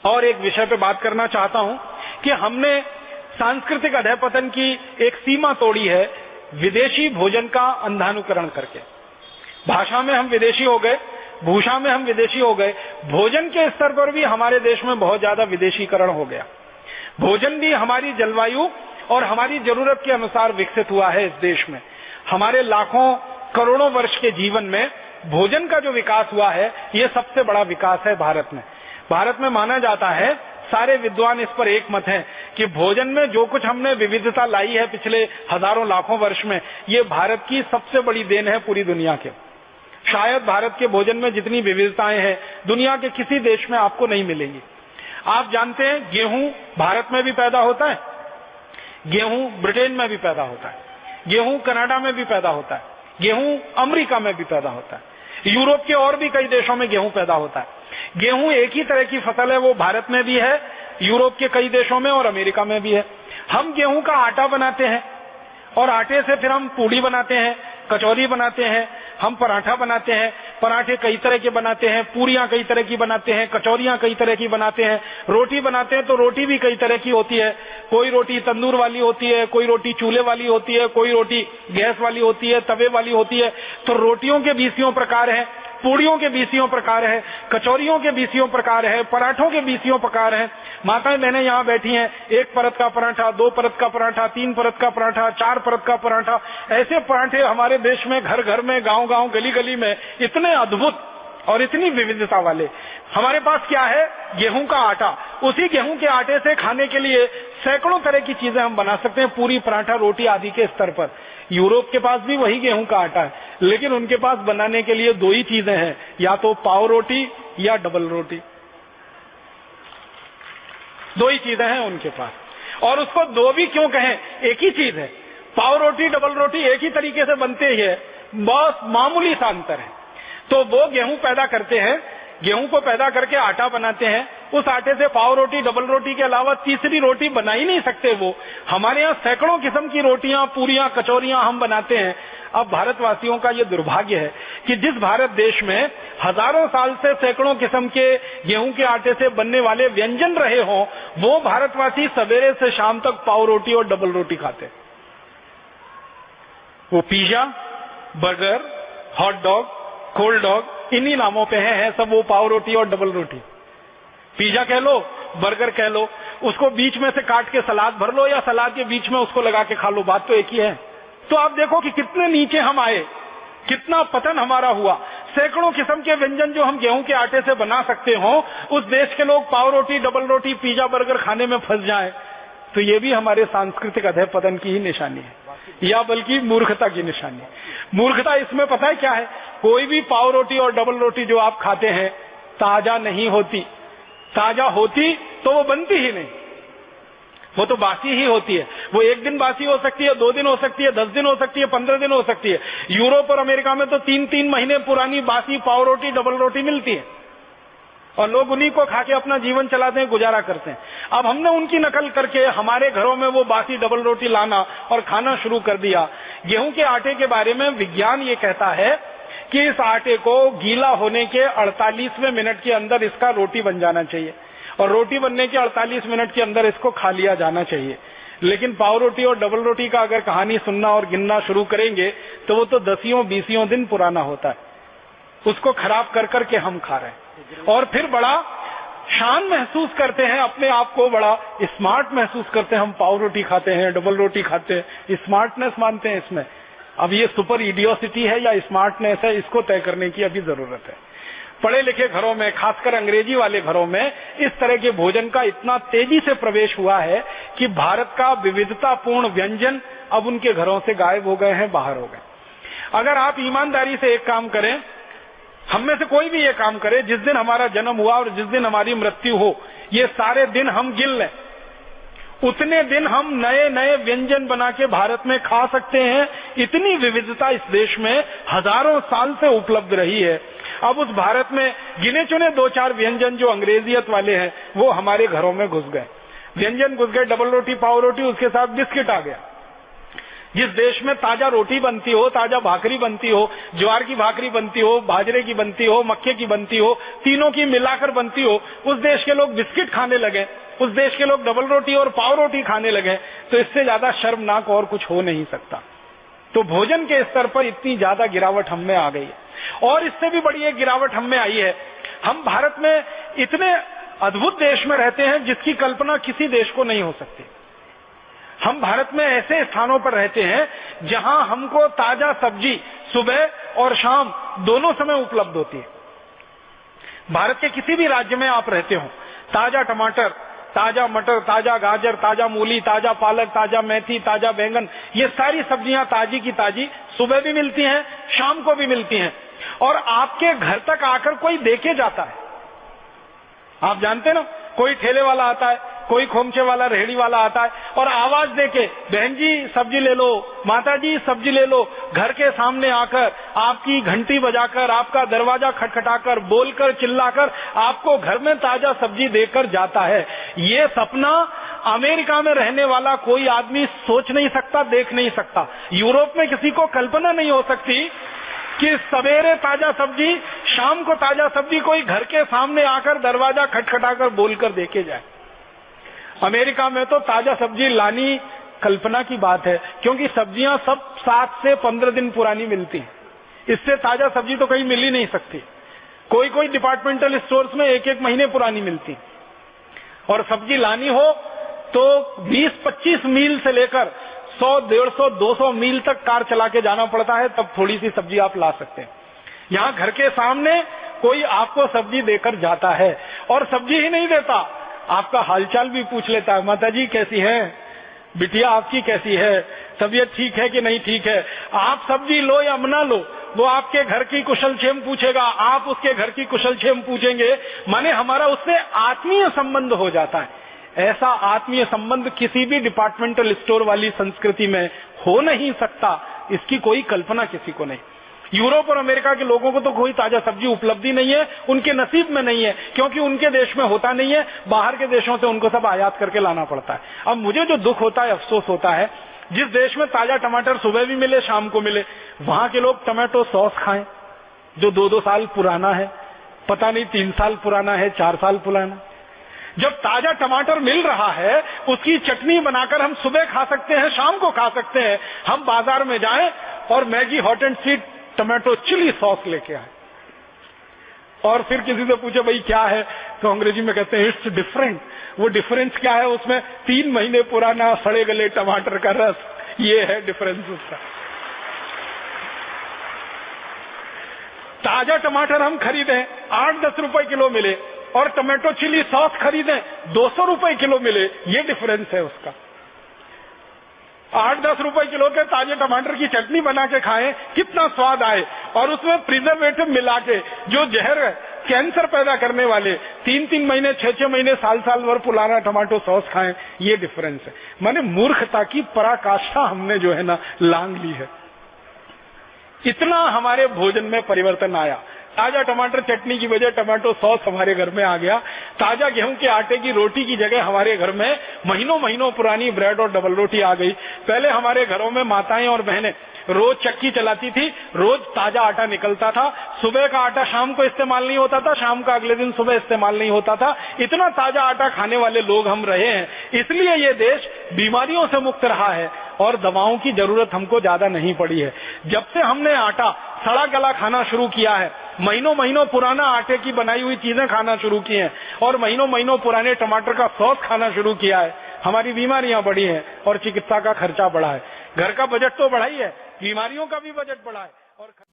और एक विषय पे बात करना चाहता हूं कि हमने सांस्कृतिक अधःपतन की एक सीमा तोड़ी है विदेशी भोजन का अंधानुकरण करके। भाषा में हम विदेशी हो गए, भूषा में हम विदेशी हो गए, भोजन के स्तर पर भी हमारे देश में बहुत ज्यादा विदेशीकरण हो गया। भोजन भी हमारी जलवायु और हमारी जरूरत के अनुसार विकसित हुआ है इस देश में। हमारे लाखों करोड़ों वर्ष के जीवन में भोजन का जो विकास हुआ है, ये सबसे बड़ा विकास है भारत में। भारत में माना जाता है, सारे विद्वान इस पर एक मत हैं कि भोजन में जो कुछ हमने विविधता लाई है पिछले हजारों लाखों वर्ष में, ये भारत की सबसे बड़ी देन है पूरी दुनिया के। शायद भारत के भोजन में जितनी विविधताएं हैं दुनिया के किसी देश में आपको नहीं मिलेंगी। आप जानते हैं गेहूं भारत में भी पैदा होता है, गेहूं ब्रिटेन में भी पैदा होता है, गेहूं कनाडा में भी पैदा होता है, गेहूं अमेरिका में भी पैदा होता है, यूरोप के और भी कई देशों में गेहूं पैदा होता है। गेहूं एक ही तरह की फसल है, वो भारत में भी है, यूरोप के कई देशों में और अमेरिका में भी है। हम गेहूं का आटा बनाते हैं और आटे से फिर हम पूड़ी बनाते हैं, कचौरी बनाते हैं, हम पराठा बनाते हैं, पराठे कई तरह के बनाते हैं, पूरियां कई तरह की बनाते हैं, कचौरियां कई तरह की बनाते हैं, रोटी बनाते हैं तो रोटी भी कई तरह की होती है। कोई रोटी तंदूर वाली होती है, कोई रोटी चूल्हे वाली होती है, कोई रोटी गैस वाली होती है, तवे वाली होती है। तो रोटियों के 20 प्रकार हैं, पूड़ियों के 20 प्रकार है, कचौरियों के 20 प्रकार है, पराठों के 20 प्रकार है। माताएं बहनें यहाँ बैठी हैं, 1 परत का पराठा, 2 परत का पराठा, 3 परत का पराठा, 4 परत का पराठा, ऐसे पराठे हमारे देश में घर घर में, गांव गांव, गली गली में इतने अद्भुत और इतनी विविधता वाले। हमारे पास क्या है? गेहूं का आटा। उसी गेहूं के आटे से खाने के लिए सैकड़ों तरह की चीजें हम बना सकते हैं, पूरी, पराठा, रोटी आदि के स्तर पर। यूरोप के पास भी वही गेहूं का आटा है, लेकिन उनके पास बनाने के लिए 2 ही चीजें हैं, या तो पाव रोटी या डबल रोटी। 2 ही चीजें हैं उनके पास। और उसको 2 भी क्यों कहें? एक ही चीज है। पाव रोटी, डबल रोटी एक ही तरीके से बनते ही है, बहुत मामूली सा अंतर है। तो वो गेहूं पैदा करते हैं, गेहूं को पैदा करके आटा बनाते हैं। उस आटे से पाव रोटी, डबल रोटी के अलावा तीसरी रोटी बना ही नहीं सकते वो। हमारे यहाँ सैकड़ों किस्म की रोटियां, पूरियां, कचौरियां हम बनाते हैं। अब भारतवासियों का ये दुर्भाग्य है कि जिस भारत देश में हजारों साल से सैकड़ों किस्म के गेहूं के आटे से बनने वाले व्यंजन रहे हों, वो भारतवासी सवेरे से शाम तक पाव रोटी और डबल रोटी खाते। वो pizza, burger, hot dog, cold dog, इन्हीं नामों पे है सब वो पाव रोटी और डबल रोटी। पिज्जा कह लो, बर्गर कह लो, उसको बीच में से काट के सलाद भर लो या सलाद के बीच में उसको लगा के खा लो, बात तो एक ही है। तो आप देखो कि कितने नीचे हम आए, कितना पतन हमारा हुआ। सैकड़ों किस्म के व्यंजन जो हम गेहूं के आटे से बना सकते हो, उस देश के लोग पाव रोटी, डबल रोटी, पिज्जा, बर्गर खाने में फंस जाएं, तो ये भी हमारे सांस्कृतिक अधःपतन की ही निशानी है, या बल्कि मूर्खता की निशानी है। मूर्खता इसमें पता है क्या है? कोई भी पाव रोटी और डबल रोटी जो आप खाते हैं ताजा नहीं होती। ताजा होती तो वो बनती ही नहीं, वो तो बासी ही होती है। वो 1 दिन बासी हो सकती है, 2 दिन हो सकती है, 10 दिन हो सकती है, 15 दिन हो सकती है। यूरोप और अमेरिका में तो 3-3 महीने पुरानी बासी पाव रोटी, डबल रोटी मिलती है और लोग उन्हीं को खा के अपना जीवन चलाते हैं, गुजारा करते हैं। अब हमने उनकी नकल करके हमारे घरों में वो बासी डबल रोटी लाना और खाना शुरू कर दिया। गेहूं के आटे के बारे में विज्ञान ये कहता है कि इस आटे को गीला होने के 48वें मिनट के अंदर इसका रोटी बन जाना चाहिए और रोटी बनने के 48 मिनट के अंदर इसको खा लिया जाना चाहिए। लेकिन पाव रोटी और डबल रोटी का अगर कहानी सुनना और गिनना शुरू करेंगे तो वो तो 10-20 दिन पुराना होता है। उसको खराब कर करके हम खा रहे हैं और फिर बड़ा शान महसूस करते हैं, अपने आप को बड़ा स्मार्ट महसूस करते हैं। हम पाव रोटी खाते हैं, डबल रोटी खाते हैं, स्मार्टनेस मानते हैं इसमें। अब ये सुपर इडियोसिटी है या स्मार्टनेस है, इसको तय करने की अभी जरूरत है। पढ़े लिखे घरों में, खासकर अंग्रेजी वाले घरों में, इस तरह के भोजन का इतना तेजी से प्रवेश हुआ है कि भारत का विविधतापूर्ण व्यंजन अब उनके घरों से गायब हो गए हैं, बाहर हो गए। अगर आप ईमानदारी से एक काम करें, हम में से कोई भी ये काम करे, जिस दिन हमारा जन्म हुआ और जिस दिन हमारी मृत्यु हो, ये सारे दिन हम गिन लें, उतने दिन हम नए नए व्यंजन बना के भारत में खा सकते हैं। इतनी विविधता इस देश में हजारों साल से उपलब्ध रही है। अब उस भारत में गिने चुने 2-4 व्यंजन जो अंग्रेजियत वाले हैं वो हमारे घरों में घुस गए। व्यंजन घुस गए, डबल रोटी, पाव रोटी, उसके साथ बिस्किट आ गया। जिस देश में ताजा रोटी बनती हो, ताजा भाकरी बनती हो, ज्वार की भाकरी बनती हो, बाजरे की बनती हो, मक्के की बनती हो, तीनों की मिलाकर बनती हो, उस देश के लोग बिस्किट खाने लगे, उस देश के लोग डबल रोटी और पाव रोटी खाने लगे, तो इससे ज्यादा शर्मनाक और कुछ हो नहीं सकता। तो भोजन के स्तर पर इतनी ज्यादा गिरावट हम में आ गई है। और इससे भी बड़ी एक गिरावट हम में आई है, हम भारत में इतने अद्भुत देश में रहते हैं जिसकी कल्पना किसी देश को नहीं हो सकती। हम भारत में ऐसे स्थानों पर रहते हैं जहां हमको ताजा सब्जी सुबह और शाम दोनों समय उपलब्ध होती है। भारत के किसी भी राज्य में आप रहते हो, ताजा टमाटर, ताजा मटर, ताजा गाजर, ताजा मूली, ताजा पालक, ताजा मेथी, ताजा बैंगन, ये सारी सब्जियां ताजी की ताजी सुबह भी मिलती हैं, शाम को भी मिलती हैं, और आपके घर तक आकर कोई देके जाता है। आप जानते ना, कोई ठेले वाला आता है, कोई खोमचे वाला, रेहड़ी वाला आता है और आवाज देके, बहन जी सब्जी ले लो, माता जी सब्जी ले लो, घर के सामने आकर आपकी घंटी बजाकर, आपका दरवाजा खटखटाकर, बोलकर, चिल्लाकर आपको घर में ताजा सब्जी देकर जाता है। ये सपना अमेरिका में रहने वाला कोई आदमी सोच नहीं सकता, देख नहीं सकता। यूरोप में किसी को कल्पना नहीं हो सकती कि सवेरे ताजा सब्जी, शाम को ताजा सब्जी कोई घर के सामने आकर दरवाजा खटखटाकर बोलकर देके जाए। अमेरिका में तो ताजा सब्जी लानी कल्पना की बात है, क्योंकि सब्जियां सब 7 से 15 दिन पुरानी मिलती हैं। इससे ताजा सब्जी तो कहीं मिल ही नहीं सकती। कोई कोई डिपार्टमेंटल स्टोर्स में 1-1 महीने पुरानी मिलती, और सब्जी लानी हो तो 20-25 मील से लेकर 100, 150, 200 मील तक कार चला के जाना पड़ता है, तब थोड़ी सी सब्जी आप ला सकते हैं। यहाँ घर के सामने कोई आपको सब्जी देकर जाता है, और सब्जी ही नहीं देता, आपका हालचाल भी पूछ लेता है। माता जी कैसी है, बिटिया आपकी कैसी है, तबीयत ठीक है कि नहीं ठीक है। आप सब्जी लो या ना लो, वो आपके घर की कुशलक्षेम पूछेगा, आप उसके घर की कुशलक्षेम पूछेंगे। माने हमारा उससे आत्मीय संबंध हो जाता है। ऐसा आत्मीय संबंध किसी भी डिपार्टमेंटल स्टोर वाली संस्कृति में हो नहीं सकता, इसकी कोई कल्पना किसी को नहीं। यूरोप और अमेरिका के लोगों को तो कोई ताजा सब्जी उपलब्धि नहीं है, उनके नसीब में नहीं है, क्योंकि उनके देश में होता नहीं है, बाहर के देशों से उनको सब आयात करके लाना पड़ता है। अब मुझे जो दुख होता है, अफसोस होता है, जिस देश में ताजा टमाटर सुबह भी मिले, शाम को मिले, वहां के लोग टमाटो सॉस खाएं जो 2-2 साल पुराना है, पता नहीं 3 साल पुराना है, 4 साल पुराना। जब ताजा टमाटर मिल रहा है, उसकी चटनी बनाकर हम सुबह खा सकते हैं, शाम को खा सकते हैं। हम बाजार में जाएं और Maggi hot and sweet tomato chili sauce लेके आए, और फिर किसी से पूछे भाई क्या है, तो अंग्रेजी में कहते हैं इट्स डिफरेंट। वो डिफरेंस क्या है? उसमें 3 महीने पुराना सड़े गले टमाटर का रस, ये है डिफरेंस उसका। ताजा टमाटर हम खरीदें 8-10 रुपए किलो मिले, और टमाटो चिली सॉस खरीदें 200 रुपए किलो मिले, ये डिफरेंस है उसका। 8-10 रुपए किलो के ताजे टमाटर की चटनी बना के खाएं, कितना स्वाद आए, और उसमें प्रिजर्वेटिव मिला के जो जहर है, कैंसर पैदा करने वाले 3-3 महीने, 6-6 महीने, साल भर पुराना टमाटो सॉस खाएं, ये डिफरेंस है। माने मूर्खता की पराकाष्ठा हमने जो है ना लांग ली है। इतना हमारे भोजन में परिवर्तन आया। ताजा टमाटर चटनी की वजह टमाटो सॉस हमारे घर में आ गया। ताजा गेहूं के आटे की रोटी की जगह हमारे घर में महीनों महीनों पुरानी ब्रेड और डबल रोटी आ गई। पहले हमारे घरों में माताएं और बहनें रोज चक्की चलाती थी, रोज ताजा आटा निकलता था। सुबह का आटा शाम को इस्तेमाल नहीं होता था, शाम का अगले दिन सुबह इस्तेमाल नहीं होता था। इतना ताजा आटा खाने वाले लोग हम रहे हैं, इसलिए ये देश बीमारियों से मुक्त रहा है और दवाओं की जरूरत हमको ज्यादा नहीं पड़ी है। जब से हमने आटा सड़ा गला खाना शुरू किया है, महीनों महीनों पुराना आटे की बनाई हुई चीजें खाना शुरू की हैं, और महीनों महीनों पुराने टमाटर का सॉस खाना शुरू किया है, हमारी बीमारियां बढ़ी हैं और चिकित्सा का खर्चा बढ़ा है। घर का बजट तो बढ़ा ही है, बीमारियों का भी बजट बढ़ा है। और